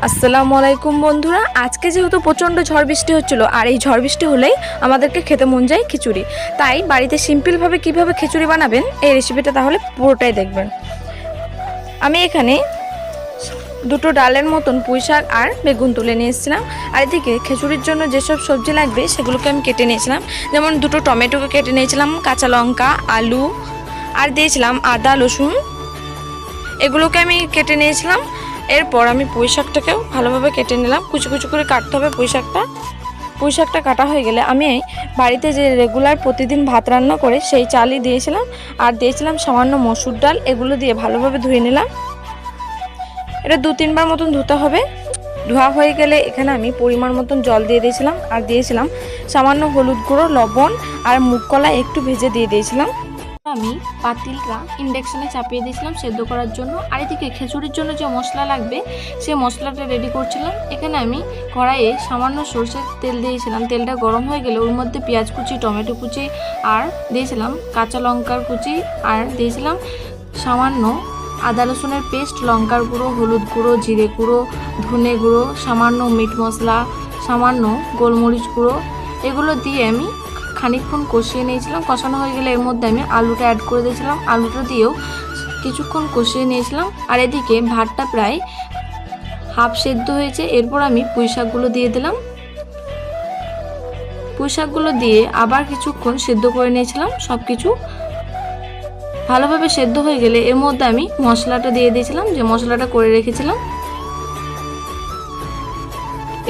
আসসালামু আলাইকুম বন্ধুরা, আজকে যেহেতু প্রচণ্ড ঝড় বৃষ্টি হচ্ছিল আর এই ঝড় বৃষ্টি হলেই আমাদেরকে খেতে মন যায় খিচুড়ি। তাই বাড়িতে সিম্পলভাবে কিভাবে খিচুড়ি বানাবেন এই রেসিপিটা তাহলে পুরোটাই দেখবেন। আমি এখানে দুটো ডালের মতন পুঁই শাক আর বেগুন তুলে নিয়ে এসেছিলাম। আর এদিকে খিচুড়ির জন্য যেসব সবজি লাগবে সেগুলোকে আমি কেটে নিয়েছিলাম। যেমন দুটো টমেটোকে কেটে নিয়েছিলাম, কাঁচা লঙ্কা, আলু আর দিয়েছিলাম আদা রসুন, এগুলোকে আমি কেটে নিয়েছিলাম। এরপর আমি পুঁই শাকটাকেও ভালোভাবে কেটে নিলাম, কুচি কুচি করে কাটতে হবে পুঁই শাকটা কাটা হয়ে গেলে আমি বাড়িতে যে রেগুলার প্রতিদিন ভাত রান্না করে সেই চালই দিয়েছিলাম আর দিয়েছিলাম সামান্য মসুর ডাল, এগুলো দিয়ে ভালোভাবে ধুয়ে নিলাম। এটা 2-3 বার মতন ধুতে হবে। ধোয়া হয়ে গেলে এখানে আমি পরিমাণ মতন জল দিয়ে দিয়েছিলাম আর দিয়েছিলাম সামান্য হলুদ গুঁড়ো, লবণ আর মুগ কলা একটু ভেজে দিয়ে দিয়েছিলাম। আমি পাতিলটা ইন্ডাকশনে চাপিয়ে দিয়েছিলাম সেদ্ধ করার জন্য। আর এদিকে খিচুড়ির জন্য যে মশলা লাগবে সেই মশলাটা রেডি করছিলাম। এখানে আমি কড়াইয়ে সামান্য সরষের তেল দিয়েছিলাম। তেলটা গরম হয়ে গেলে ওর মধ্যে পেঁয়াজ কুচি, টমেটো কুচি আর দিয়েছিলাম কাঁচা লঙ্কার কুচি আর দিয়েছিলাম সামান্য আদা রসুনের পেস্ট, লঙ্কার গুঁড়ো, হলুদ গুঁড়ো, জিরে গুঁড়ো, ধনে গুঁড়ো, সামান্য মিট মশলা, সামান্য গোলমরিচ গুঁড়ো, এগুলো দিয়ে আমি খানিকক্ষণ কষিয়ে নিয়েছিলাম। কষানো হয়ে গেলে এর মধ্যে আমি আলুটা অ্যাড করে দিয়েছিলাম। আলুটা দিয়েও কিছুক্ষণ কষিয়ে নিয়েছিলাম। আর এদিকে ভাতটা প্রায় হাফ সেদ্ধ হয়েছে। এরপর আমি পুঁই শাকগুলো দিয়ে দিলাম। পুঁই শাকগুলো দিয়ে আবার কিছুক্ষণ সেদ্ধ করে নিয়েছিলাম। সব কিছু ভালোভাবে সেদ্ধ হয়ে গেলে এর মধ্যে আমি মশলাটা দিয়ে দিয়েছিলাম, যে মশলাটা করে রেখেছিলাম।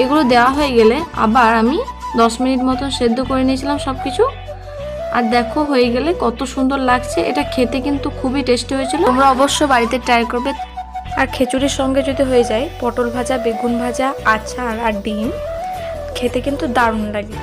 এগুলো দেওয়া হয়ে গেলে আবার আমি 10 মিনিট মতো সেদ্ধ করে নিয়েছিলাম সব কিছু। আর দেখো হয়ে গেলে কত সুন্দর লাগছে। এটা খেতে কিন্তু খুবই টেস্টি হয়েছিল, তোমরা অবশ্য বাড়িতে ট্রাই করবে। আর খিচুড়ির সঙ্গে যদি হয়ে যায় পটল ভাজা, বেগুন ভাজা, আচার আর ডিম, খেতে কিন্তু দারুণ লাগে।